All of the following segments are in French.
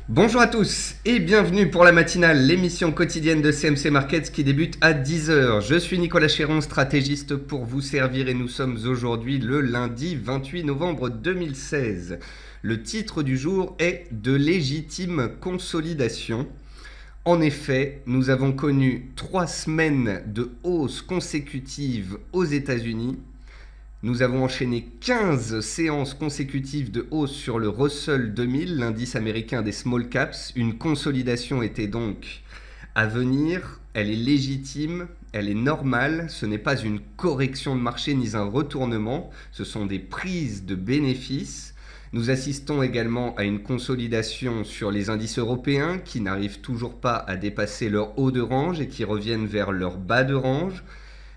Bonjour à tous et bienvenue pour la matinale, l'émission quotidienne de CMC Markets qui débute à 10h. Je suis Nicolas Chéron, stratégiste pour vous servir et nous sommes aujourd'hui le lundi 28 novembre 2016. Le titre du jour est « De légitime consolidation ». En effet, nous avons connu 3 semaines de hausse consécutive aux États-Unis. Nous avons enchaîné 15 séances consécutives de hausse sur le Russell 2000, l'indice américain des small caps. Une consolidation était donc à venir. Elle est légitime, elle est normale. Ce n'est pas une correction de marché ni un retournement. Ce sont des prises de bénéfices. Nous assistons également à une consolidation sur les indices européens qui n'arrivent toujours pas à dépasser leur haut de range et qui reviennent vers leur bas de range.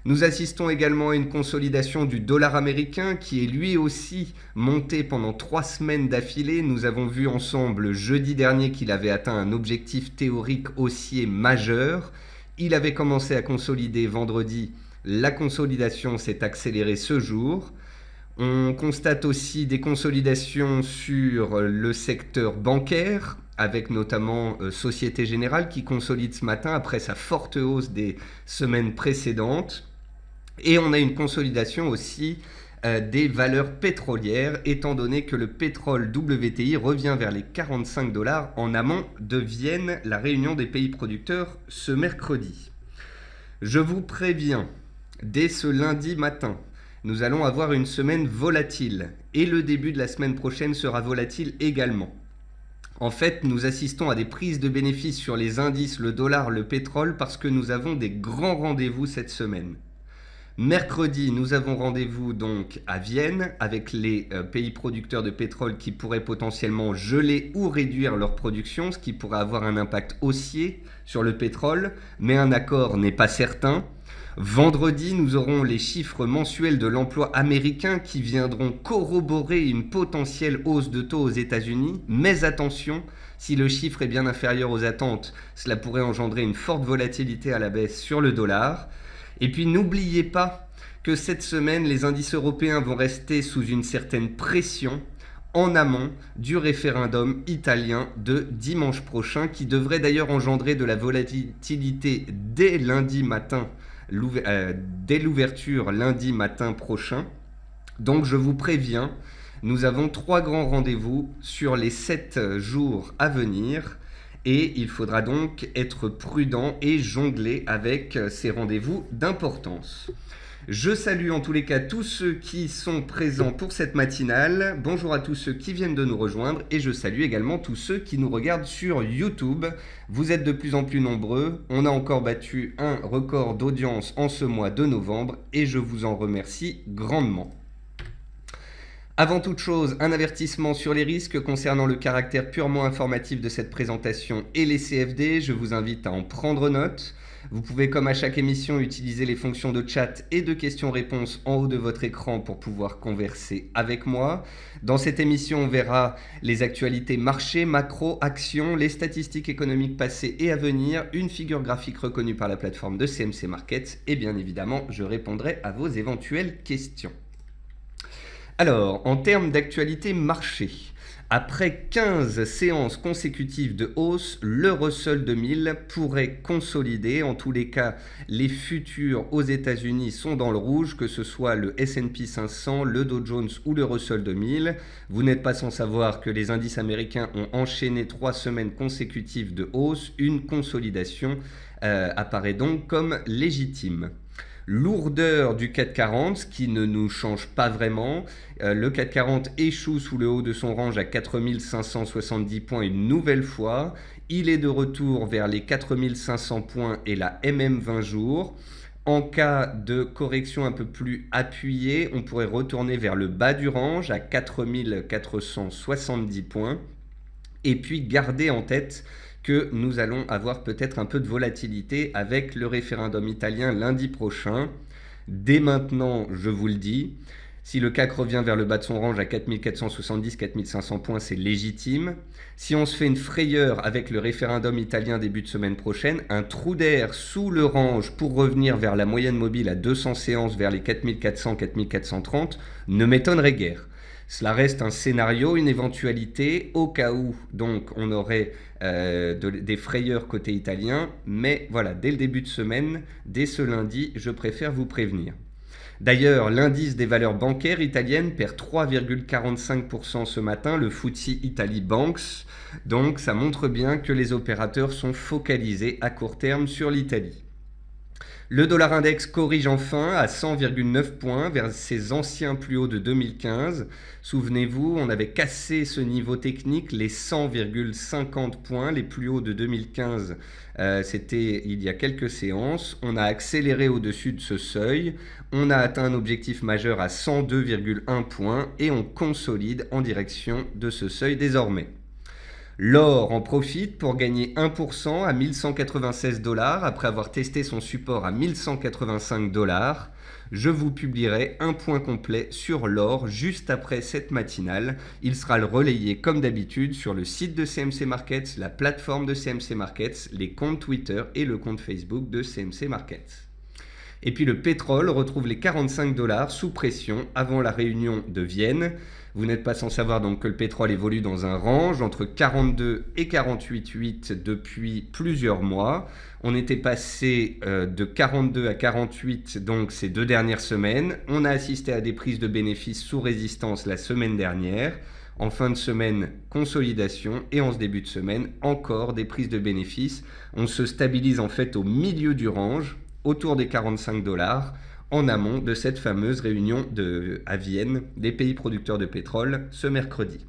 Nous assistons également à une consolidation du dollar américain qui est lui aussi monté pendant 3 semaines d'affilée. Nous avons vu ensemble jeudi dernier qu'il avait atteint un objectif théorique haussier majeur. Il avait commencé à consolider vendredi. La consolidation s'est accélérée ce jour. On constate aussi des consolidations sur le secteur bancaire, avec notamment Société Générale qui consolide ce matin après sa forte hausse des semaines précédentes. Et on a une consolidation aussi des valeurs pétrolières, étant donné que le pétrole WTI revient vers les 45 $ en amont de Vienne, la réunion des pays producteurs ce mercredi. Je vous préviens, dès ce lundi matin, nous allons avoir une semaine volatile et le début de la semaine prochaine sera volatile également. En fait, nous assistons à des prises de bénéfices sur les indices, le dollar, le pétrole, parce que nous avons des grands rendez-vous cette semaine. Mercredi, nous avons rendez-vous donc à Vienne avec les pays producteurs de pétrole qui pourraient potentiellement geler ou réduire leur production, ce qui pourrait avoir un impact haussier sur le pétrole, mais un accord n'est pas certain. Vendredi, nous aurons les chiffres mensuels de l'emploi américain qui viendront corroborer une potentielle hausse de taux aux États-Unis. Mais attention, si le chiffre est bien inférieur aux attentes, cela pourrait engendrer une forte volatilité à la baisse sur le dollar. Et puis n'oubliez pas que cette semaine, les indices européens vont rester sous une certaine pression en amont du référendum italien de dimanche prochain, qui devrait d'ailleurs engendrer de la volatilité dès lundi matin, dès l'ouverture lundi matin prochain. Donc je vous préviens, nous avons 3 grands rendez-vous sur les 7 jours à venir. Et il faudra donc être prudent et jongler avec ces rendez-vous d'importance. Je salue en tous les cas tous ceux qui sont présents pour cette matinale. Bonjour à tous ceux qui viennent de nous rejoindre et je salue également tous ceux qui nous regardent sur YouTube. Vous êtes de plus en plus nombreux. On a encore battu un record d'audience en ce mois de novembre et je vous en remercie grandement. Avant toute chose, un avertissement sur les risques concernant le caractère purement informatif de cette présentation et les CFD. Je vous invite à en prendre note. Vous pouvez, comme à chaque émission, utiliser les fonctions de chat et de questions-réponses en haut de votre écran pour pouvoir converser avec moi. Dans cette émission, on verra les actualités marché, macro, actions, les statistiques économiques passées et à venir, une figure graphique reconnue par la plateforme de CMC Markets et bien évidemment, je répondrai à vos éventuelles questions. Alors, en termes d'actualité marché, après 15 séances consécutives de hausse, le Russell 2000 pourrait consolider. En tous les cas, les futurs aux États-Unis sont dans le rouge, que ce soit le S&P 500, le Dow Jones ou le Russell 2000. Vous n'êtes pas sans savoir que les indices américains ont enchaîné 3 semaines consécutives de hausse. Une consolidation apparaît donc comme légitime. Lourdeur du CAC 40, ce qui ne nous change pas vraiment. Le CAC 40 échoue sous le haut de son range à 4570 points une nouvelle fois. Il est de retour vers les 4500 points et la MM 20 jours. En cas de correction un peu plus appuyée, on pourrait retourner vers le bas du range à 4470 points. Et puis garder en tête que nous allons avoir peut-être un peu de volatilité avec le référendum italien lundi prochain. Dès maintenant, je vous le dis, si le CAC revient vers le bas de son range à 4470-4500 points, c'est légitime. Si on se fait une frayeur avec le référendum italien début de semaine prochaine, un trou d'air sous le range pour revenir vers la moyenne mobile à 200 séances vers les 4400-4430 ne m'étonnerait guère. Cela reste un scénario, une éventualité, au cas où donc on aurait des frayeurs côté italien, mais voilà, dès le début de semaine, dès ce lundi, je préfère vous prévenir. D'ailleurs, l'indice des valeurs bancaires italiennes perd 3,45% ce matin, le FTSE Italy Banks, donc ça montre bien que les opérateurs sont focalisés à court terme sur l'Italie. Le dollar index corrige enfin à 100,9 points vers ses anciens plus hauts de 2015. Souvenez-vous, on avait cassé ce niveau technique, les 100,50 points, les plus hauts de 2015. C'était il y a quelques séances. On a accéléré au-dessus de ce seuil. On a atteint un objectif majeur à 102,1 points et on consolide en direction de ce seuil désormais. L'or en profite pour gagner 1% à 1196 dollars après avoir testé son support à 1185 dollars. Je vous publierai un point complet sur l'or juste après cette matinale. Il sera relayé comme d'habitude sur le site de CMC Markets, la plateforme de CMC Markets, les comptes Twitter et le compte Facebook de CMC Markets. Et puis le pétrole retrouve les 45 dollars sous pression avant la réunion de Vienne. Vous n'êtes pas sans savoir donc que le pétrole évolue dans un range entre 42 et 48,8 depuis plusieurs mois. On était passé de 42 à 48 donc ces 2 dernières semaines. On a assisté à des prises de bénéfices sous résistance la semaine dernière. En fin de semaine, consolidation et en ce début de semaine, encore des prises de bénéfices. On se stabilise en fait au milieu du range, autour des 45 dollars, en amont de cette fameuse réunion à Vienne des pays producteurs de pétrole ce mercredi.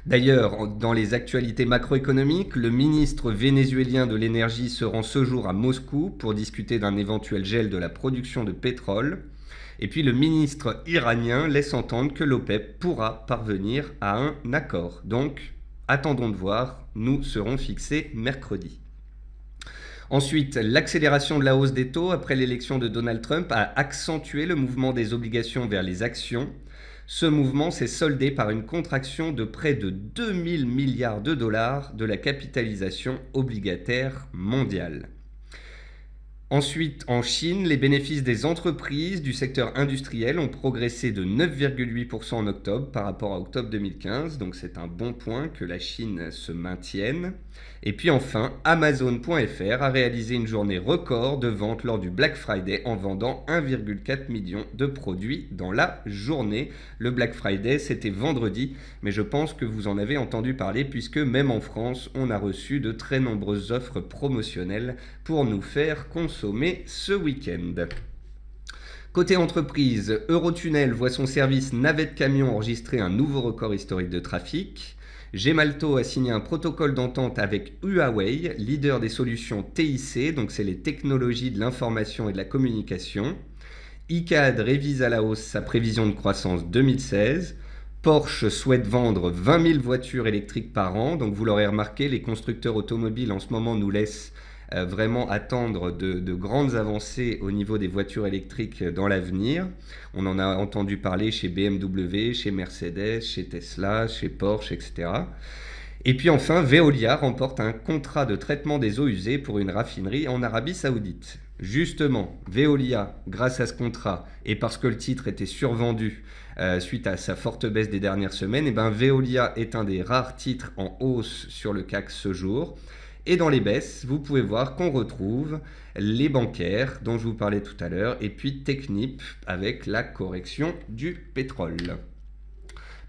D'ailleurs, dans les actualités macroéconomiques, le ministre vénézuélien de l'énergie se rend ce jour à Moscou pour discuter d'un éventuel gel de la production de pétrole. Et puis le ministre iranien laisse entendre que l'OPEP pourra parvenir à un accord. Donc, attendons de voir, nous serons fixés mercredi. Ensuite, l'accélération de la hausse des taux après l'élection de Donald Trump a accentué le mouvement des obligations vers les actions. Ce mouvement s'est soldé par une contraction de près de 2000 milliards de dollars de la capitalisation obligataire mondiale. Ensuite, en Chine, les bénéfices des entreprises du secteur industriel ont progressé de 9,8% en octobre par rapport à octobre 2015. Donc c'est un bon point que la Chine se maintienne. Et puis enfin, Amazon.fr a réalisé une journée record de vente lors du Black Friday en vendant 1,4 million de produits dans la journée. Le Black Friday, c'était vendredi, mais je pense que vous en avez entendu parler puisque même en France, on a reçu de très nombreuses offres promotionnelles pour nous faire consommer ce week-end. Côté entreprise, Eurotunnel voit son service navette camion enregistrer un nouveau record historique de trafic. Gemalto a signé un protocole d'entente avec Huawei, leader des solutions TIC, donc c'est les technologies de l'information et de la communication. Icade révise à la hausse sa prévision de croissance 2016. Porsche souhaite vendre 20 000 voitures électriques par an. Donc vous l'aurez remarqué, les constructeurs automobiles en ce moment nous laissent vraiment attendre de grandes avancées au niveau des voitures électriques dans l'avenir. On en a entendu parler chez BMW, chez Mercedes, chez Tesla, chez Porsche, etc. Et puis enfin, Veolia remporte un contrat de traitement des eaux usées pour une raffinerie en Arabie Saoudite. Justement, Veolia, grâce à ce contrat, et parce que le titre était survendu suite à sa forte baisse des dernières semaines, et Veolia est un des rares titres en hausse sur le CAC ce jour. Et dans les baisses, vous pouvez voir qu'on retrouve les bancaires dont je vous parlais tout à l'heure, et puis Technip avec la correction du pétrole.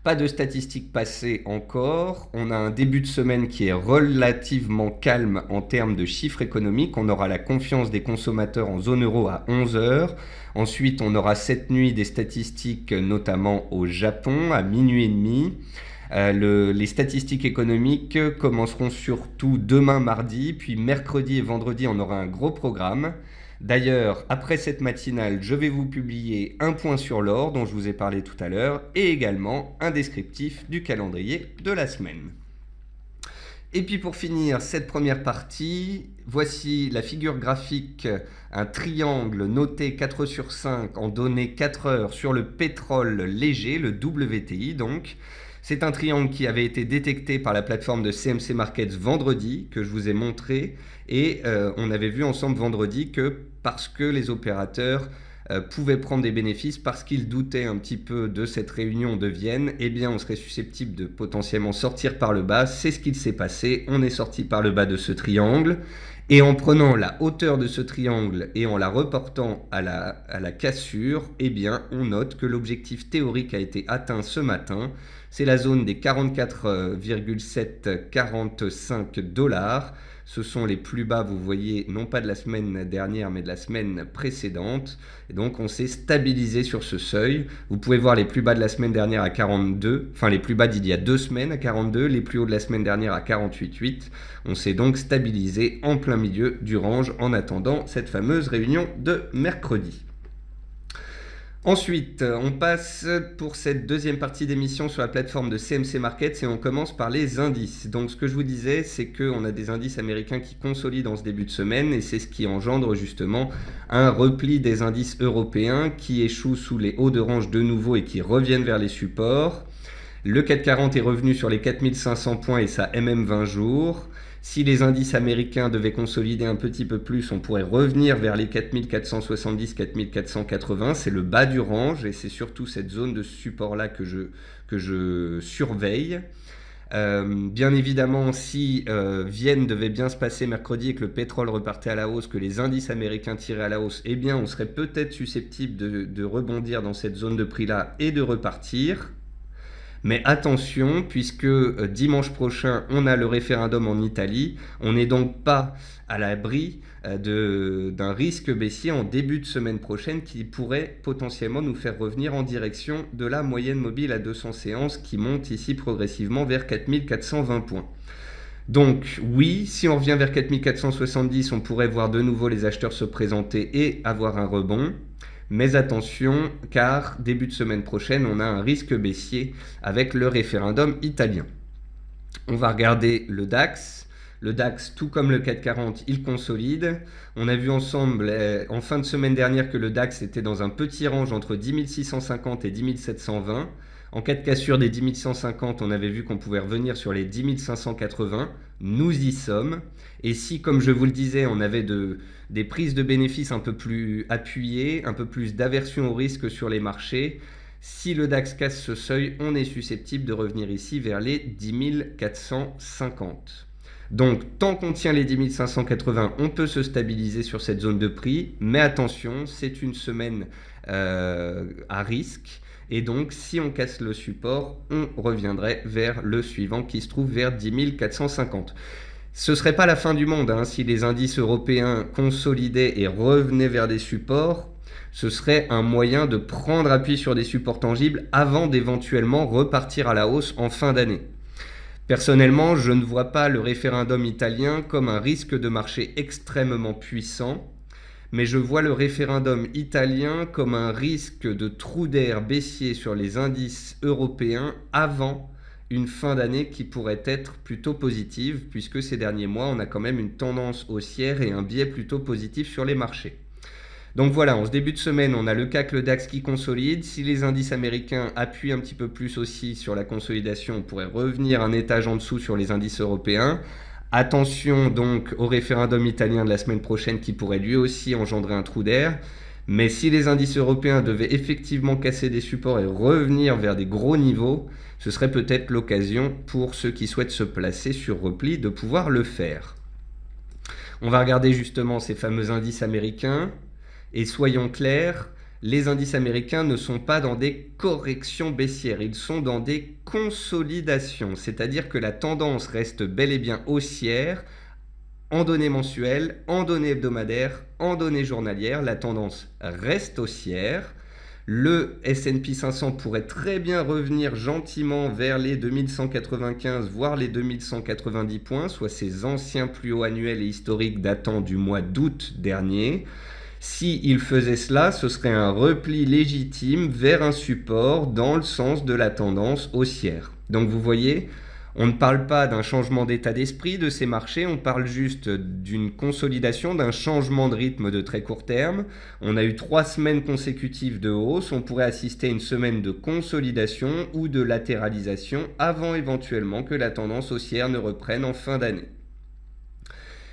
Pas de statistiques passées encore. On a un début de semaine qui est relativement calme en termes de chiffres économiques. On aura la confiance des consommateurs en zone euro à 11h. Ensuite, on aura cette nuit des statistiques, notamment au Japon, à minuit et demi. Les statistiques économiques commenceront surtout demain mardi, puis mercredi et vendredi on aura un gros programme. D'ailleurs, après cette matinale, je vais vous publier un point sur l'or dont je vous ai parlé tout à l'heure et également un descriptif du calendrier de la semaine. Et puis pour finir cette première partie, voici la figure graphique, un triangle noté 4 sur 5 en données 4 heures sur le pétrole léger, le WTI donc. C'est un triangle qui avait été détecté par la plateforme de CMC Markets vendredi, que je vous ai montré. Et on avait vu ensemble vendredi que parce que les opérateurs pouvaient prendre des bénéfices parce qu'ils doutaient un petit peu de cette réunion de Vienne, eh bien on serait susceptible de potentiellement sortir par le bas. C'est ce qu'il s'est passé, on est sorti par le bas de ce triangle. Et en prenant la hauteur de ce triangle et en la reportant à la cassure, eh bien, on note que l'objectif théorique a été atteint ce matin. C'est la zone des 44,745 $. Ce sont les plus bas, vous voyez, non pas de la semaine dernière, mais de la semaine précédente. Et donc, on s'est stabilisé sur ce seuil. Vous pouvez voir les plus bas de la semaine dernière à 42, enfin les plus bas d'il y a 2 semaines à 42, les plus hauts de la semaine dernière à 48,8. On s'est donc stabilisé en plein milieu du range en attendant cette fameuse réunion de mercredi. Ensuite, on passe pour cette deuxième partie d'émission sur la plateforme de CMC Markets et on commence par les indices. Donc ce que je vous disais, c'est qu'on a des indices américains qui consolident en ce début de semaine et c'est ce qui engendre justement un repli des indices européens qui échouent sous les hauts de range de nouveau et qui reviennent vers les supports. Le CAC 40 est revenu sur les 4500 points et sa MM 20 jours. Si les indices américains devaient consolider un petit peu plus, on pourrait revenir vers les 4470-4480. C'est le bas du range et c'est surtout cette zone de support-là que je surveille. Bien évidemment, si Vienne devait bien se passer mercredi et que le pétrole repartait à la hausse, que les indices américains tiraient à la hausse, eh bien on serait peut-être susceptible de rebondir dans cette zone de prix-là et de repartir. Mais attention, puisque dimanche prochain, on a le référendum en Italie, on n'est donc pas à l'abri d'un risque baissier en début de semaine prochaine qui pourrait potentiellement nous faire revenir en direction de la moyenne mobile à 200 séances qui monte ici progressivement vers 4420 points. Donc oui, si on revient vers 4470, on pourrait voir de nouveau les acheteurs se présenter et avoir un rebond. Mais attention, car début de semaine prochaine, on a un risque baissier avec le référendum italien. On va regarder le DAX. Le DAX, tout comme le CAC 40, il consolide. On a vu ensemble en fin de semaine dernière que le DAX était dans un petit range entre 10 650 et 10 720. En cas de cassure des 10 150, on avait vu qu'on pouvait revenir sur les 10 580. Nous y sommes. Et si, comme je vous le disais, on avait des prises de bénéfices un peu plus appuyées, un peu plus d'aversion au risque sur les marchés, si le DAX casse ce seuil, on est susceptible de revenir ici vers les 10 450. Donc, tant qu'on tient les 10 580, on peut se stabiliser sur cette zone de prix. Mais attention, c'est une semaine à risque. Et donc, si on casse le support, on reviendrait vers le suivant qui se trouve vers 10 450. Ce ne serait pas la fin du monde si les indices européens consolidaient et revenaient vers des supports. Ce serait un moyen de prendre appui sur des supports tangibles avant d'éventuellement repartir à la hausse en fin d'année. Personnellement, je ne vois pas le référendum italien comme un risque de marché extrêmement puissant. Mais je vois le référendum italien comme un risque de trou d'air baissier sur les indices européens avant une fin d'année qui pourrait être plutôt positive, puisque ces derniers mois, on a quand même une tendance haussière et un biais plutôt positif sur les marchés. Donc voilà, en ce début de semaine, on a le CAC, le DAX qui consolide. Si les indices américains appuient un petit peu plus aussi sur la consolidation, on pourrait revenir un étage en dessous sur les indices européens. Attention donc au référendum italien de la semaine prochaine qui pourrait lui aussi engendrer un trou d'air. Mais si les indices européens devaient effectivement casser des supports et revenir vers des gros niveaux, ce serait peut-être l'occasion pour ceux qui souhaitent se placer sur repli de pouvoir le faire. On va regarder justement ces fameux indices américains. Et soyons clairs, les indices américains ne sont pas dans des corrections baissières, ils sont dans des consolidations, c'est-à-dire que la tendance reste bel et bien haussière en données mensuelles, en données hebdomadaires, en données journalières, la tendance reste haussière. Le S&P 500 pourrait très bien revenir gentiment vers les 2195, voire les 2190 points, soit ses anciens plus hauts annuels et historiques datant du mois d'août dernier. S'il faisait cela, ce serait un repli légitime vers un support dans le sens de la tendance haussière. Donc vous voyez, on ne parle pas d'un changement d'état d'esprit de ces marchés, on parle juste d'une consolidation, d'un changement de rythme de très court terme. On a eu 3 semaines consécutives de hausse, on pourrait assister à une semaine de consolidation ou de latéralisation avant éventuellement que la tendance haussière ne reprenne en fin d'année.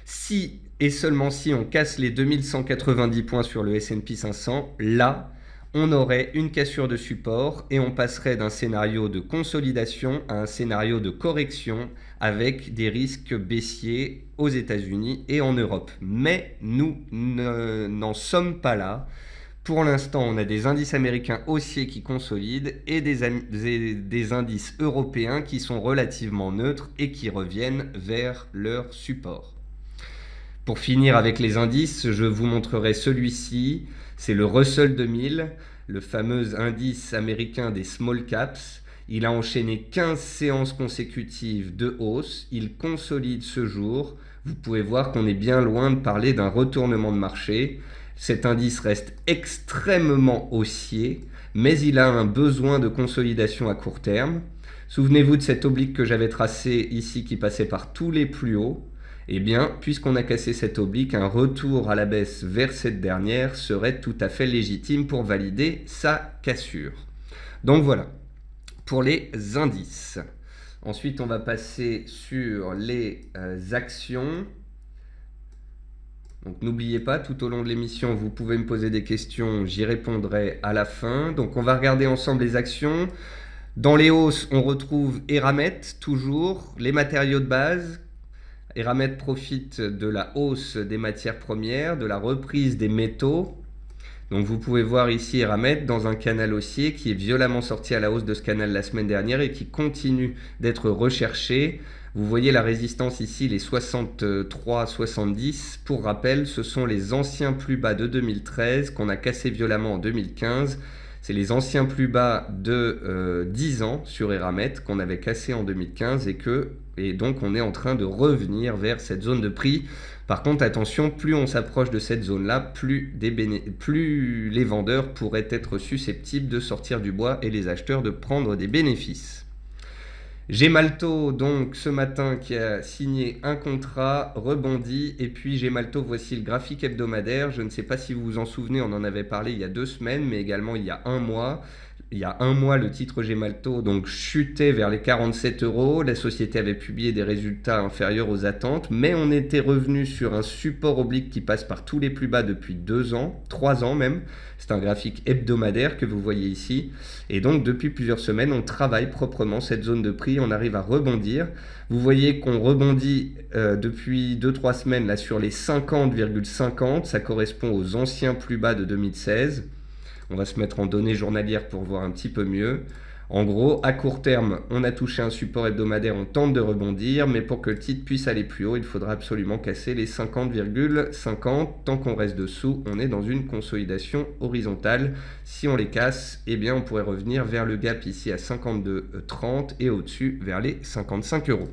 Si et seulement si on casse les 2190 points sur le S&P 500, là, on aurait une cassure de support et on passerait d'un scénario de consolidation à un scénario de correction avec des risques baissiers aux États-Unis et en Europe. Mais nous n'en sommes pas là. Pour l'instant, on a des indices américains haussiers qui consolident et des indices européens qui sont relativement neutres et qui reviennent vers leur support. Pour finir avec les indices, je vous montrerai celui-ci. C'est le Russell 2000, le fameux indice américain des small caps. Il a enchaîné 15 séances consécutives de hausse. Il consolide ce jour. Vous pouvez voir qu'on est bien loin de parler d'un retournement de marché. Cet indice reste extrêmement haussier, mais il a un besoin de consolidation à court terme. Souvenez-vous de cette oblique que j'avais tracée ici qui passait par tous les plus hauts. Eh bien, puisqu'on a cassé cette oblique, un retour à la baisse vers cette dernière serait tout à fait légitime pour valider sa cassure. Donc voilà, pour les indices. Ensuite, on va passer sur les actions. Donc n'oubliez pas, tout au long de l'émission, vous pouvez me poser des questions, j'y répondrai à la fin. Donc on va regarder ensemble les actions. Dans les hausses, on retrouve Eramet, toujours, les matériaux de base. Eramet profite de la hausse des matières premières, de la reprise des métaux. Donc vous pouvez voir ici Eramet dans un canal haussier qui est violemment sorti à la hausse de ce canal la semaine dernière et qui continue d'être recherché. Vous voyez la résistance ici, les 63,70. Pour rappel, ce sont les anciens plus bas de 2013 qu'on a cassés violemment en 2015. C'est les anciens plus bas de 10 ans sur Eramet qu'on avait cassés en 2015 et donc on est en train de revenir vers cette zone de prix. Par contre, attention, plus on s'approche de cette zone-là, plus les vendeurs pourraient être susceptibles de sortir du bois et les acheteurs de prendre des bénéfices. Gemalto, donc ce matin, qui a signé un contrat, rebondit. Et puis Gemalto, voici le graphique hebdomadaire. Je ne sais pas si vous vous en souvenez, on en avait parlé il y a 2 semaines, mais également il y a un mois. Il y a un mois, le titre Gemalto donc chutait vers les 47 €. La société avait publié des résultats inférieurs aux attentes, mais on était revenu sur un support oblique qui passe par tous les plus bas depuis 2 ans, 3 ans même. C'est un graphique hebdomadaire que vous voyez ici. Et donc, depuis plusieurs semaines, on travaille proprement cette zone de prix. On arrive à rebondir. Vous voyez qu'on rebondit depuis 2-3 semaines là, sur les 50,50. Ça correspond aux anciens plus bas de 2016. On va se mettre en données journalières pour voir un petit peu mieux. En gros, à court terme, on a touché un support hebdomadaire, on tente de rebondir, mais pour que le titre puisse aller plus haut, il faudra absolument casser les 50,50. Tant qu'on reste dessous, on est dans une consolidation horizontale. Si on les casse, eh bien, on pourrait revenir vers le gap ici à 52,30 et au-dessus vers les 55 €.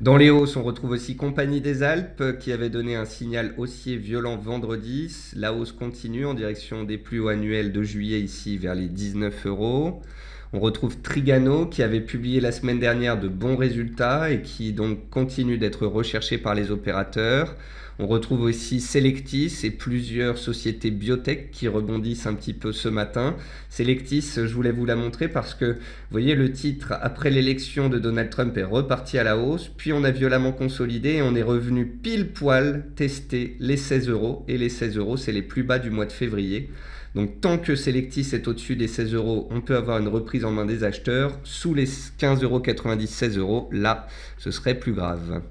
Dans les hausses, on retrouve aussi Compagnie des Alpes qui avait donné un signal haussier violent vendredi. La hausse continue en direction des plus hauts annuels de juillet ici vers les 19 €. On retrouve Trigano qui avait publié la semaine dernière de bons résultats et qui donc continue d'être recherché par les opérateurs. On retrouve aussi Selectis et plusieurs sociétés biotech qui rebondissent un petit peu ce matin. Selectis, je voulais vous la montrer parce que, vous voyez, le titre, après l'élection de Donald Trump, est reparti à la hausse. Puis on a violemment consolidé et on est revenu pile poil tester les 16 €. Et les 16 €, c'est les plus bas du mois de février. Donc tant que Selectis est au-dessus des 16 €, on peut avoir une reprise en main des acheteurs. Sous les 15,90 €, 16 €, là, ce serait plus grave.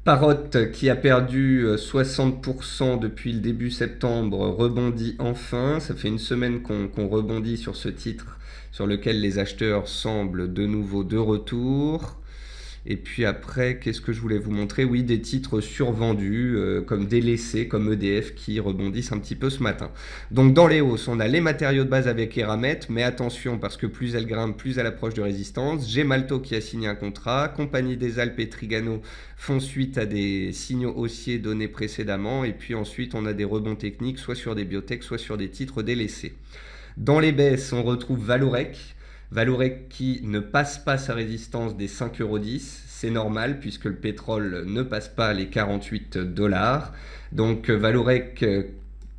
Parrot, qui a perdu 60% depuis le début septembre, rebondit enfin. Ça fait une semaine qu'on rebondit sur ce titre sur lequel les acheteurs semblent de nouveau de retour. Et puis après, qu'est-ce que je voulais vous montrer? Oui, des titres survendus, comme délaissés, comme EDF, qui rebondissent un petit peu ce matin. Donc dans les hausses, on a les matériaux de base avec Eramet, mais attention, parce que plus elle grimpe, plus elle approche de résistance. Gemalto qui a signé un contrat, Compagnie des Alpes et Trigano font suite à des signaux haussiers donnés précédemment, et puis ensuite on a des rebonds techniques, soit sur des biotech, soit sur des titres délaissés. Dans les baisses, on retrouve Valorec. Valorec qui ne passe pas sa résistance des 5,10 €, c'est normal puisque le pétrole ne passe pas les 48 $. Donc Valorec,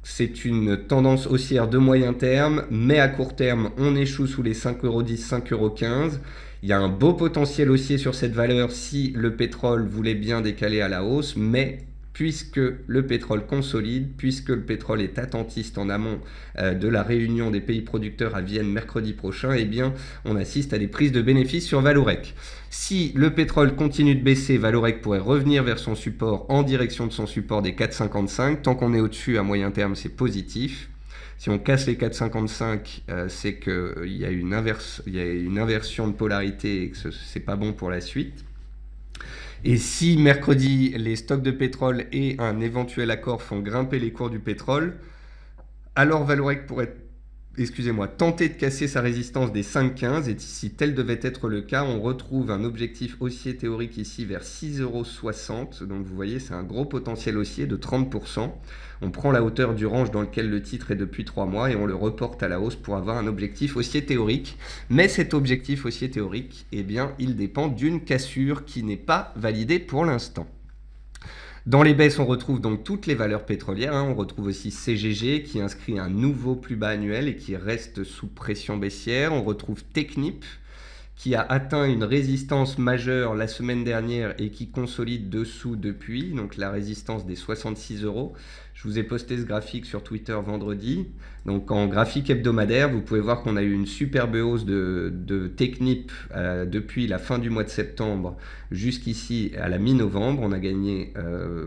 c'est une tendance haussière de moyen terme, mais à court terme, on échoue sous les 5,10 €, 5,15 €. Il y a un beau potentiel haussier sur cette valeur si le pétrole voulait bien décaler à la hausse, mais puisque le pétrole consolide, puisque le pétrole est attentiste en amont de la réunion des pays producteurs à Vienne mercredi prochain, eh bien, on assiste à des prises de bénéfices sur Vallourec. Si le pétrole continue de baisser, Vallourec pourrait revenir vers son support, en direction de son support des 4,55. Tant qu'on est au-dessus à moyen terme, c'est positif. Si on casse les 4,55, c'est qu'il y a une inversion de polarité et que c'est pas bon pour la suite. Et si mercredi, les stocks de pétrole et un éventuel accord font grimper les cours du pétrole, alors Vallourec pourrait, tenter de casser sa résistance des 5,15. Et si tel devait être le cas, on retrouve un objectif haussier théorique ici vers 6,60 €. Donc vous voyez, c'est un gros potentiel haussier de 30%. On prend la hauteur du range dans lequel le titre est depuis 3 mois et on le reporte à la hausse pour avoir un objectif haussier théorique. Mais cet objectif haussier théorique, eh bien, il dépend d'une cassure qui n'est pas validée pour l'instant. Dans les baisses, on retrouve donc toutes les valeurs pétrolières. On retrouve aussi CGG qui inscrit un nouveau plus bas annuel et qui reste sous pression baissière. On retrouve Technip qui a atteint une résistance majeure la semaine dernière et qui consolide dessous depuis, donc la résistance des 66 €. Je vous ai posté ce graphique sur Twitter vendredi. Donc en graphique hebdomadaire, vous pouvez voir qu'on a eu une superbe hausse de Technip depuis la fin du mois de septembre jusqu'ici à la mi-novembre. On a gagné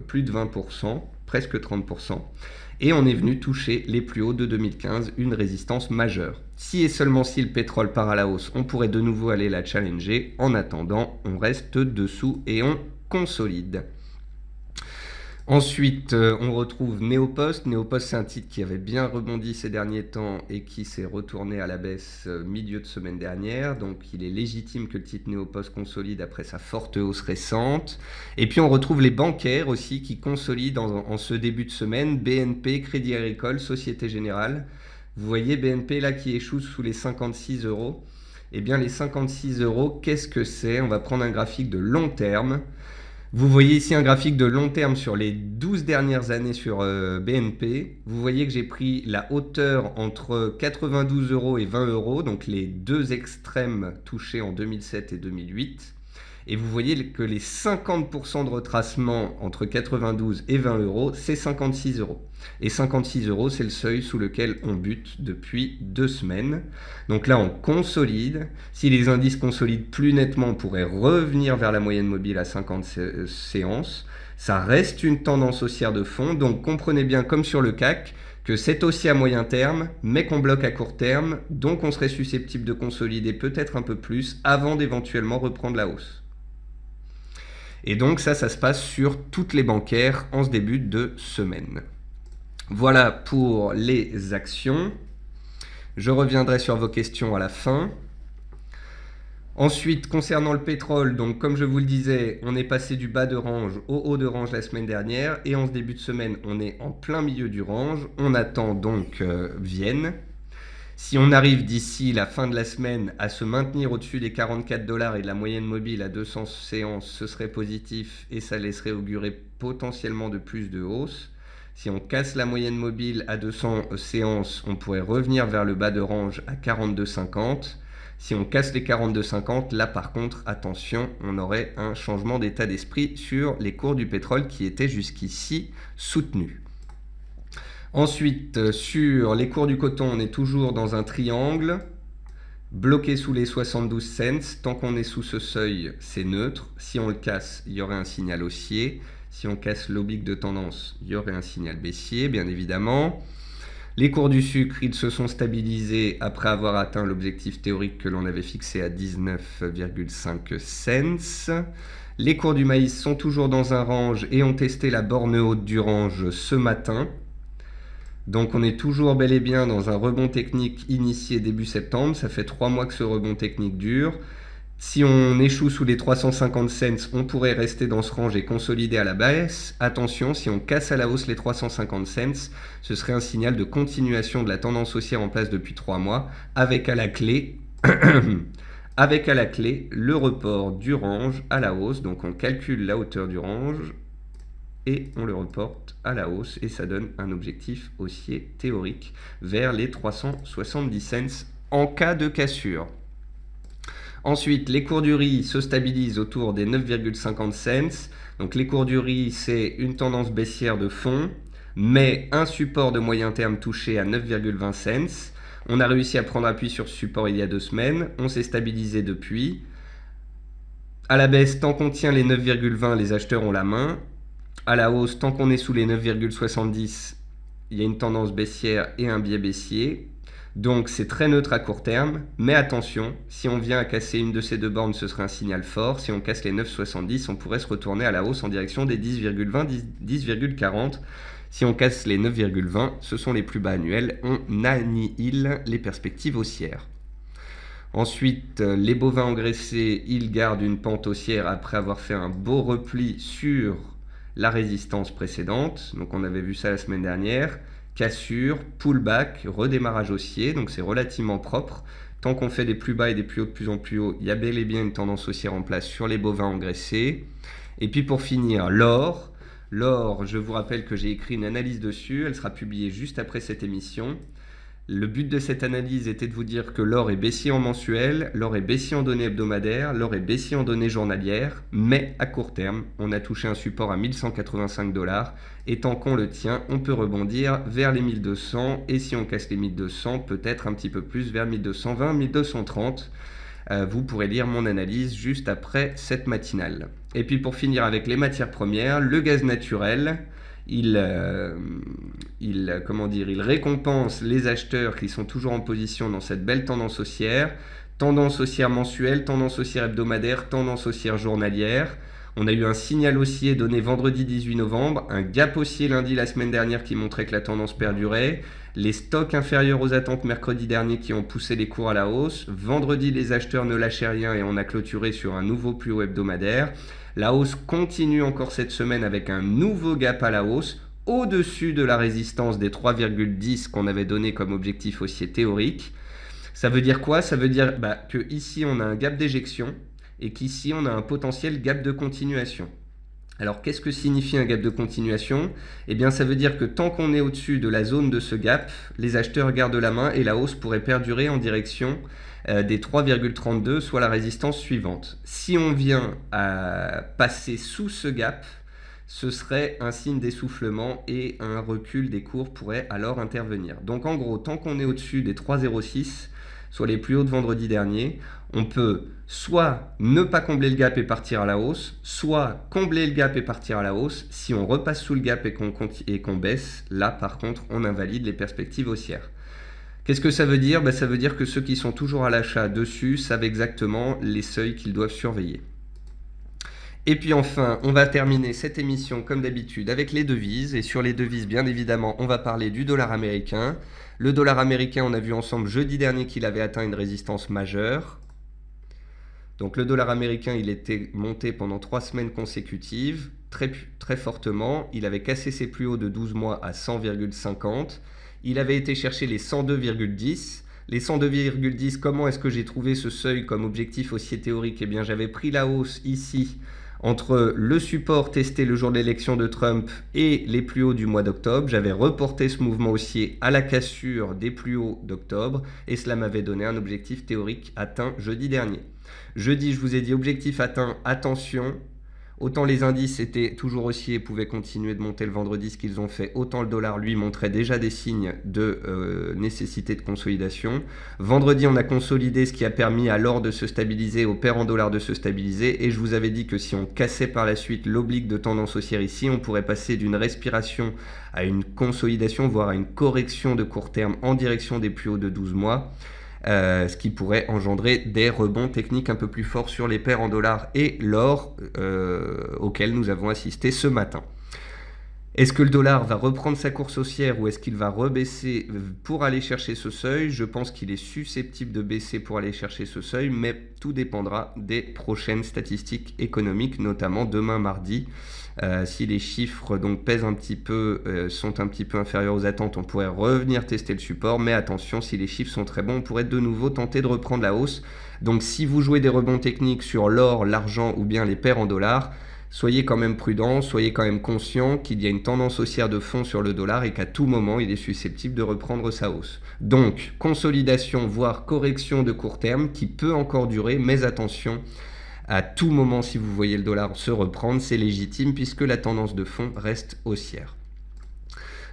plus de 20%, presque 30%. Et on est venu toucher les plus hauts de 2015, une résistance majeure. Si et seulement si le pétrole part à la hausse, on pourrait de nouveau aller la challenger. En attendant, on reste dessous et on consolide. Ensuite, on retrouve Neopost. Neopost, c'est un titre qui avait bien rebondi ces derniers temps et qui s'est retourné à la baisse milieu de semaine dernière. Donc, il est légitime que le titre Neopost consolide après sa forte hausse récente. Et puis, on retrouve les bancaires aussi qui consolident en ce début de semaine. BNP, Crédit Agricole, Société Générale. Vous voyez BNP là qui échoue sous les 56 €. Eh bien, les 56 €, qu'est-ce que c'est? On va prendre un graphique de long terme. Vous voyez ici un graphique de long terme sur les 12 dernières années sur BNP. Vous voyez que j'ai pris la hauteur entre 92 € et 20 €, donc les deux extrêmes touchés en 2007 et 2008. Et vous voyez que les 50% de retracement entre 92 et 20 €, c'est 56 €. Et 56 €, c'est le seuil sous lequel on bute depuis 2 semaines. Donc là, on consolide. Si les indices consolident plus nettement, on pourrait revenir vers la moyenne mobile à 50 séances. Ça reste une tendance haussière de fond. Donc comprenez bien, comme sur le CAC, que c'est aussi à moyen terme, mais qu'on bloque à court terme. Donc on serait susceptible de consolider peut-être un peu plus avant d'éventuellement reprendre la hausse. Et donc ça se passe sur toutes les bancaires en ce début de semaine. Voilà pour les actions. Je reviendrai sur vos questions à la fin. Ensuite, concernant le pétrole, donc comme je vous le disais, on est passé du bas de range au haut de range la semaine dernière. Et en ce début de semaine, on est en plein milieu du range. On attend donc Vienne. Si on arrive d'ici la fin de la semaine à se maintenir au-dessus des 44 $ et de la moyenne mobile à 200 séances, ce serait positif et ça laisserait augurer potentiellement de plus de hausse. Si on casse la moyenne mobile à 200 séances, on pourrait revenir vers le bas de range à 42,50. Si on casse les 42,50, là par contre, attention, on aurait un changement d'état d'esprit sur les cours du pétrole qui étaient jusqu'ici soutenus. Ensuite, sur les cours du coton, on est toujours dans un triangle, bloqué sous les 72 cents. Tant qu'on est sous ce seuil, c'est neutre. Si on le casse, il y aurait un signal haussier. Si on casse l'oblique de tendance, il y aurait un signal baissier, bien évidemment. Les cours du sucre, ils se sont stabilisés après avoir atteint l'objectif théorique que l'on avait fixé à 19,5 cents. Les cours du maïs sont toujours dans un range et ont testé la borne haute du range ce matin. Donc on est toujours bel et bien dans un rebond technique initié début septembre. Ça fait 3 mois que ce rebond technique dure. Si on échoue sous les 350 cents, on pourrait rester dans ce range et consolider à la baisse. Attention, si on casse à la hausse les 350 cents, ce serait un signal de continuation de la tendance haussière en place depuis 3 mois, avec à la clé le report du range à la hausse. Donc on calcule la hauteur du range et on le reporte à la hausse et ça donne un objectif haussier théorique vers les 370 cents en cas de cassure. Ensuite, les cours du riz se stabilisent autour des 9,50 cents. Donc les cours du riz, c'est une tendance baissière de fond, mais un support de moyen terme touché à 9,20 cents. On a réussi à prendre appui sur ce support il y a 2 semaines. On s'est stabilisé depuis. À la baisse, tant qu'on tient les 9,20, les acheteurs ont la main. À la hausse, tant qu'on est sous les 9,70, il y a une tendance baissière et un biais baissier. Donc c'est très neutre à court terme, mais attention, si on vient à casser une de ces deux bornes, ce serait un signal fort. Si on casse les 9,70, on pourrait se retourner à la hausse en direction des 10,20, 10,40. Si on casse les 9,20, ce sont les plus bas annuels. On annihile les perspectives haussières. Ensuite, les bovins engraissés, ils gardent une pente haussière après avoir fait un beau repli sur la résistance précédente. Donc on avait vu ça la semaine dernière. Cassure, pullback, redémarrage haussier, donc c'est relativement propre. Tant qu'on fait des plus bas et des plus hauts de plus en plus haut, il y a bel et bien une tendance haussière en place sur les bovins engraissés. Et puis pour finir, l'or. L'or, je vous rappelle que j'ai écrit une analyse dessus, elle sera publiée juste après cette émission. Le but de cette analyse était de vous dire que l'or est baissier en mensuel, l'or est baissier en données hebdomadaires, l'or est baissier en données journalières, mais à court terme, on a touché un support à 1185 $, et tant qu'on le tient, on peut rebondir vers les 1200, et si on casse les 1200, peut-être un petit peu plus vers 1220, 1230. Vous pourrez lire mon analyse juste après cette matinale. Et puis pour finir avec les matières premières, le gaz naturel, il récompense les acheteurs qui sont toujours en position dans cette belle tendance haussière mensuelle, tendance haussière hebdomadaire, tendance haussière journalière. On a eu un signal haussier donné vendredi 18 novembre, un gap haussier lundi la semaine dernière qui montrait que la tendance perdurait, les stocks inférieurs aux attentes mercredi dernier qui ont poussé les cours à la hausse. Vendredi, les acheteurs ne lâchaient rien et on a clôturé sur un nouveau plus haut hebdomadaire. La hausse continue encore cette semaine avec un nouveau gap à la hausse au-dessus de la résistance des 3,10 qu'on avait donné comme objectif haussier théorique. Ça veut dire quoi? Ça veut dire que ici on a un gap d'éjection et qu'ici on a un potentiel gap de continuation. Alors qu'est-ce que signifie un gap de continuation? Eh bien ça veut dire que tant qu'on est au-dessus de la zone de ce gap, les acheteurs gardent la main et la hausse pourrait perdurer en direction des 3,32, soit la résistance suivante. Si on vient à passer sous ce gap, ce serait un signe d'essoufflement et un recul des cours pourrait alors intervenir. Donc en gros, tant qu'on est au-dessus des 3,06, soit les plus hauts de vendredi dernier, on peut soit ne pas combler le gap et partir à la hausse, soit combler le gap et partir à la hausse. Si on repasse sous le gap et qu'on baisse, là par contre on invalide les perspectives haussières. Qu'est-ce que ça veut dire? Ça veut dire que ceux qui sont toujours à l'achat dessus savent exactement les seuils qu'ils doivent surveiller. Et puis enfin, on va terminer cette émission comme d'habitude avec les devises. Et sur les devises, bien évidemment, on va parler du dollar américain. Le dollar américain, on a vu ensemble jeudi dernier qu'il avait atteint une résistance majeure. Donc le dollar américain, il était monté pendant 3 semaines consécutives, très fortement. Il avait cassé ses plus hauts de 12 mois à 100,50. Il avait été chercher les 102,10. Les 102,10, comment est-ce que j'ai trouvé ce seuil comme objectif haussier théorique? Eh bien, j'avais pris la hausse ici entre le support testé le jour de l'élection de Trump et les plus hauts du mois d'octobre. J'avais reporté ce mouvement haussier à la cassure des plus hauts d'octobre et cela m'avait donné un objectif théorique atteint jeudi dernier. Jeudi, je vous ai dit objectif atteint, attention. Autant les indices étaient toujours haussiers et pouvaient continuer de monter le vendredi, ce qu'ils ont fait, autant le dollar, lui, montrait déjà des signes de nécessité de consolidation. Vendredi, on a consolidé, ce qui a permis à l'or de se stabiliser, au pair en dollars de se stabiliser. Et je vous avais dit que si on cassait par la suite l'oblique de tendance haussière ici, on pourrait passer d'une respiration à une consolidation, voire à une correction de court terme en direction des plus hauts de 12 mois. Ce qui pourrait engendrer des rebonds techniques un peu plus forts sur les paires en dollars et l'or auxquels nous avons assisté ce matin. Est-ce que le dollar va reprendre sa course haussière ou est-ce qu'il va rebaisser pour aller chercher ce seuil? Je pense qu'il est susceptible de baisser pour aller chercher ce seuil, mais tout dépendra des prochaines statistiques économiques, notamment demain mardi. Si les chiffres donc pèsent un petit peu, sont un petit peu inférieurs aux attentes, on pourrait revenir tester le support, mais attention, si les chiffres sont très bons, on pourrait de nouveau tenter de reprendre la hausse. Donc si vous jouez des rebonds techniques sur l'or, l'argent ou bien les paires en dollars, soyez quand même prudents, soyez quand même conscients qu'il y a une tendance haussière de fond sur le dollar et qu'à tout moment, il est susceptible de reprendre sa hausse. Donc, consolidation, voire correction de court terme qui peut encore durer, mais attention, à tout moment, si vous voyez le dollar se reprendre, c'est légitime puisque la tendance de fond reste haussière.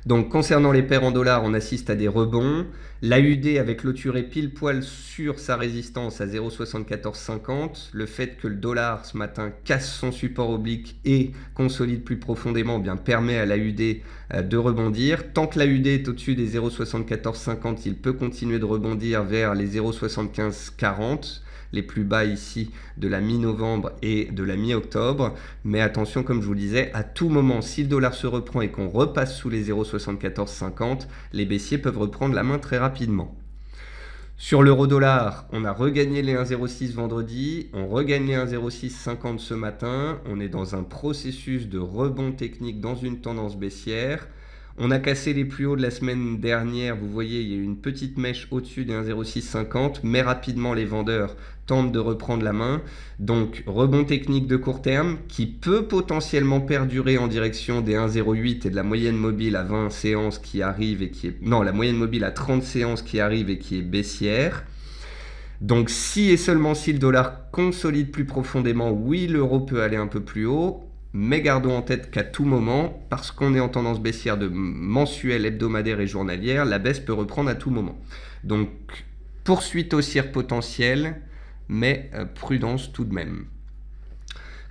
Donc concernant les paires en dollars, on assiste à des rebonds. L'AUD avait clôturé pile poil sur sa résistance à 0,7450. Le fait que le dollar ce matin casse son support oblique et consolide plus profondément permet à l'AUD de rebondir. Tant que l'AUD est au-dessus des 0,7450, il peut continuer de rebondir vers les 0,7540. Les plus bas ici de la mi-novembre et de la mi-octobre. Mais attention, comme je vous le disais, à tout moment, si le dollar se reprend et qu'on repasse sous les 0,7450, les baissiers peuvent reprendre la main très rapidement. Sur l'euro-dollar, on a regagné les 1,06 vendredi, on regagne les 1,0650 ce matin. On est dans un processus de rebond technique dans une tendance baissière. On a cassé les plus hauts de la semaine dernière, vous voyez, il y a eu une petite mèche au-dessus des 1,0650, mais rapidement les vendeurs tentent de reprendre la main. Donc rebond technique de court terme qui peut potentiellement perdurer en direction des 1,08 et de la moyenne mobile à 20 séances qui arrive et qui est... Non, la moyenne mobile à 30 séances qui arrive et qui est baissière. Donc si et seulement si le dollar consolide plus profondément, oui, l'euro peut aller un peu plus haut. Mais gardons en tête qu'à tout moment, parce qu'on est en tendance baissière de mensuelle, hebdomadaire et journalière, la baisse peut reprendre à tout moment. Donc, poursuite haussière potentielle, mais prudence tout de même.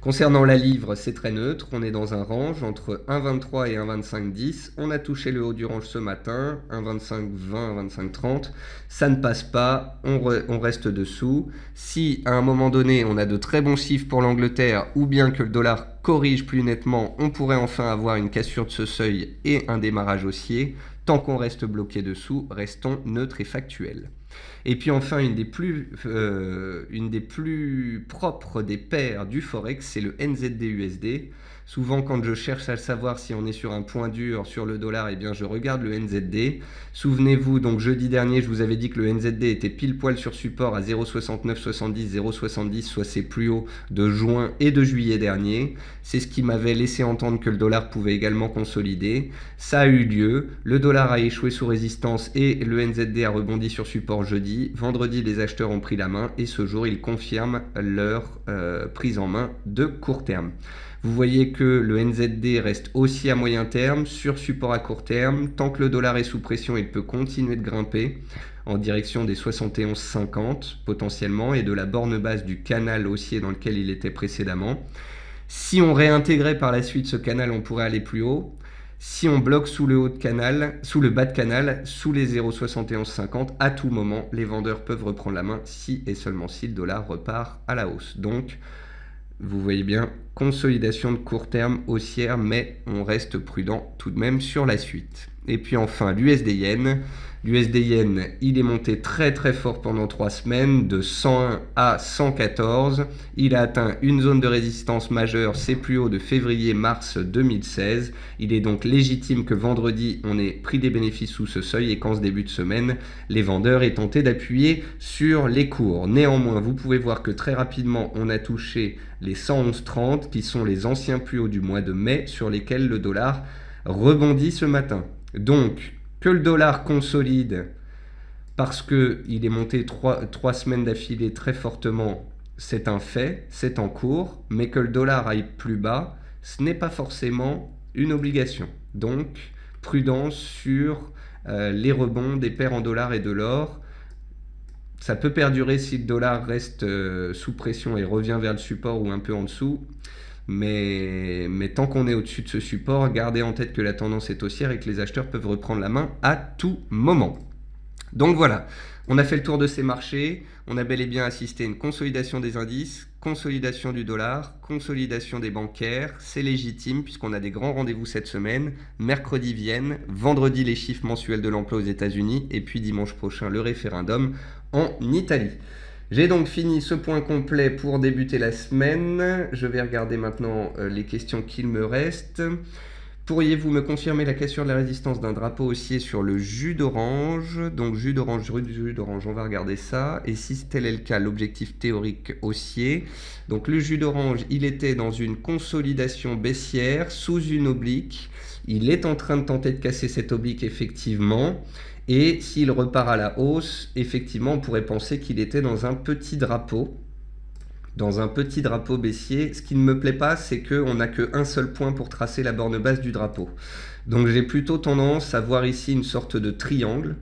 Concernant la livre, c'est très neutre. On est dans un range entre 1,23 et 1,25,10. On a touché le haut du range ce matin, 1,25,20, 1,25,30. Ça ne passe pas, on reste dessous. Si à un moment donné, on a de très bons chiffres pour l'Angleterre ou bien que le dollar corrige plus nettement, on pourrait enfin avoir une cassure de ce seuil et un démarrage haussier. Tant qu'on reste bloqué dessous, restons neutres et factuels. Et puis enfin, une des plus propres des paires du Forex, c'est le NZD-USD. Souvent, quand je cherche à savoir si on est sur un point dur sur le dollar, eh bien, je regarde le NZD. Souvenez-vous, donc jeudi dernier, je vous avais dit que le NZD était pile poil sur support à 0,6970, 0,70, soit ses plus hauts de juin et de juillet dernier. C'est ce qui m'avait laissé entendre que le dollar pouvait également consolider. Ça a eu lieu. Le dollar a échoué sous résistance et le NZD a rebondi sur support jeudi. Vendredi, les acheteurs ont pris la main et ce jour, ils confirment leur prise en main de court terme. Vous voyez que le NZD reste aussi à moyen terme, sur support à court terme. Tant que le dollar est sous pression, il peut continuer de grimper en direction des 71,50 potentiellement et de la borne basse du canal haussier dans lequel il était précédemment. Si on réintégrait par la suite ce canal, on pourrait aller plus haut. Si on bloque sous le bas de canal, sous les 0,7150, à tout moment, les vendeurs peuvent reprendre la main si et seulement si le dollar repart à la hausse. Donc, vous voyez bien, consolidation de court terme haussière, mais on reste prudent tout de même sur la suite. Et puis enfin, l'USD-Yen. L'USD-Yen, il est monté très très fort pendant 3 semaines, de 101 à 114. Il a atteint une zone de résistance majeure, ses plus hauts de février-mars 2016. Il est donc légitime que vendredi, on ait pris des bénéfices sous ce seuil et qu'en ce début de semaine, les vendeurs aient tenté d'appuyer sur les cours. Néanmoins, vous pouvez voir que très rapidement, on a touché les 111,30 qui sont les anciens plus hauts du mois de mai sur lesquels le dollar rebondit ce matin. Donc, que le dollar consolide parce qu'il est monté 3 semaines d'affilée très fortement, c'est un fait, c'est en cours, mais que le dollar aille plus bas, ce n'est pas forcément une obligation. Donc, prudence sur les rebonds des paires en dollars et de l'or. Ça peut perdurer si le dollar reste sous pression et revient vers le support ou un peu en dessous. Mais tant qu'on est au-dessus de ce support, gardez en tête que la tendance est haussière et que les acheteurs peuvent reprendre la main à tout moment. Donc voilà, on a fait le tour de ces marchés, on a bel et bien assisté à une consolidation des indices, consolidation du dollar, consolidation des bancaires, c'est légitime puisqu'on a des grands rendez-vous cette semaine, mercredi Vienne, vendredi les chiffres mensuels de l'emploi aux États-Unis et puis dimanche prochain le référendum en Italie. J'ai donc fini ce point complet pour débuter la semaine. Je vais regarder maintenant les questions qu'il me reste. Pourriez-vous me confirmer la cassure de la résistance d'un drapeau haussier sur le jus d'orange? Donc jus d'orange, on va regarder ça. Et si tel est le cas, l'objectif théorique haussier. Donc le jus d'orange, il était dans une consolidation baissière sous une oblique. Il est en train de tenter de casser cette oblique effectivement. Et s'il repart à la hausse, effectivement, on pourrait penser qu'il était dans un petit drapeau. Dans un petit drapeau baissier. Ce qui ne me plaît pas, c'est qu'on n'a qu'un seul point pour tracer la borne basse du drapeau. Donc j'ai plutôt tendance à voir ici une sorte de triangle,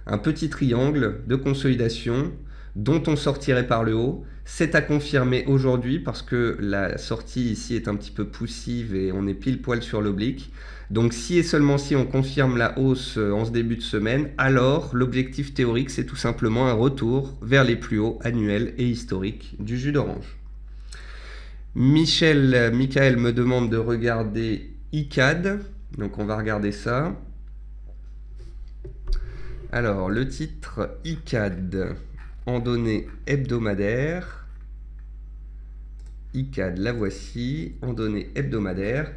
un petit triangle de consolidation dont on sortirait par le haut. C'est à confirmer aujourd'hui parce que la sortie ici est un petit peu poussive et on est pile poil sur l'oblique. Donc si et seulement si on confirme la hausse en ce début de semaine, alors l'objectif théorique c'est tout simplement un retour vers les plus hauts annuels et historiques du jus d'orange. Michael me demande de regarder ICAD, donc on va regarder ça. Alors le titre ICAD en données hebdomadaires. ICAD, la voici, en données hebdomadaires.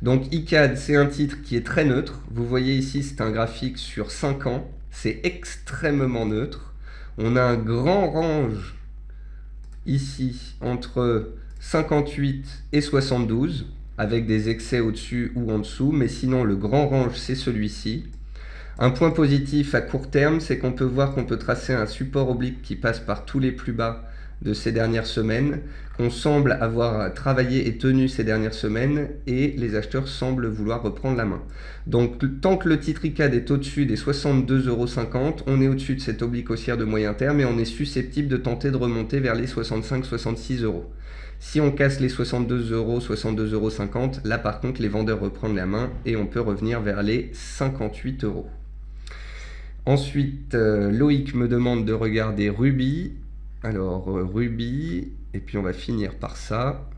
Donc ICAD, c'est un titre qui est très neutre. Vous voyez ici, c'est un graphique sur 5 ans. C'est extrêmement neutre. On a un grand range ici entre 58 et 72, avec des excès au-dessus ou en dessous. Mais sinon, le grand range, c'est celui-ci. Un point positif à court terme, c'est qu'on peut voir qu'on peut tracer un support oblique qui passe par tous les plus bas de ces dernières semaines, qu'on semble avoir travaillé et tenu ces dernières semaines, et les acheteurs semblent vouloir reprendre la main. Donc tant que le titre ICAD est au-dessus des 62,50 €, on est au-dessus de cette oblique haussière de moyen terme et on est susceptible de tenter de remonter vers les 65-66 €. Si on casse les 62 €, 62,50 €, là par contre les vendeurs reprennent la main et on peut revenir vers les 58 €. Ensuite, Loïc me demande de regarder Ruby. Alors Ruby, et puis on va finir par ça.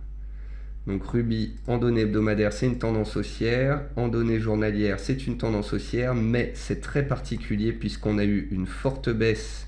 Donc Ruby en données hebdomadaires, c'est une tendance haussière. En données journalières, c'est une tendance haussière, mais c'est très particulier puisqu'on a eu une forte baisse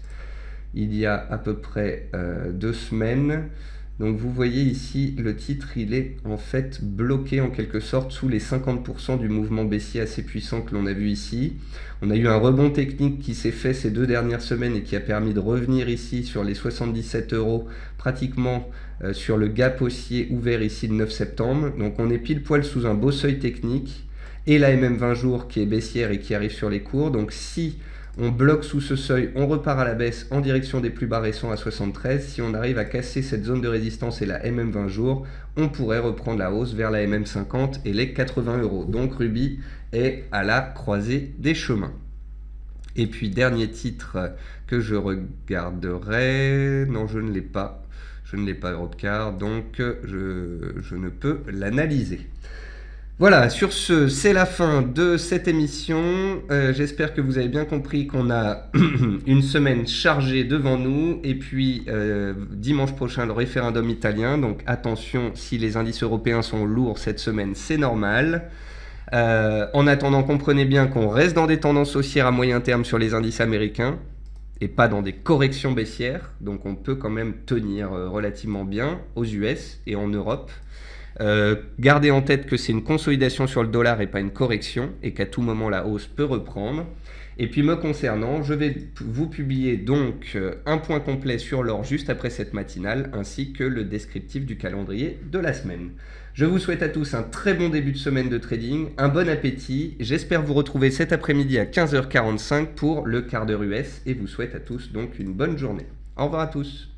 il y a à peu près 2 semaines. Donc vous voyez ici, le titre, il est en fait bloqué en quelque sorte sous les 50% du mouvement baissier assez puissant que l'on a vu ici. On a eu un rebond technique qui s'est fait ces 2 dernières semaines et qui a permis de revenir ici sur les 77 €, pratiquement sur le gap haussier ouvert ici le 9 septembre. Donc on est pile poil sous un beau seuil technique et la MM20 jours qui est baissière et qui arrive sur les cours. Donc si on bloque sous ce seuil, on repart à la baisse en direction des plus bas récents à 73. Si on arrive à casser cette zone de résistance et la MM20 jours, on pourrait reprendre la hausse vers la MM50 et les 80 €. Donc Ruby est à la croisée des chemins. Et puis dernier titre que je regarderai, non je ne l'ai pas, Europcar, donc je ne peux l'analyser. Voilà, sur ce, c'est la fin de cette émission. J'espère que vous avez bien compris qu'on a une semaine chargée devant nous. Et puis, dimanche prochain, le référendum italien. Donc, attention, si les indices européens sont lourds cette semaine, c'est normal. En attendant, comprenez bien qu'on reste dans des tendances haussières à moyen terme sur les indices américains et pas dans des corrections baissières. Donc, on peut quand même tenir relativement bien aux US et en Europe. Gardez en tête que c'est une consolidation sur le dollar et pas une correction et qu'à tout moment la hausse peut reprendre. Et puis me concernant, je vais vous publier donc un point complet sur l'or juste après cette matinale ainsi que le descriptif du calendrier de la semaine. Je vous souhaite à tous un très bon début de semaine de trading, un bon appétit. J'espère vous retrouver cet après-midi à 15h45 pour le quart d'heure US et vous souhaite à tous donc une bonne journée. Au revoir à tous.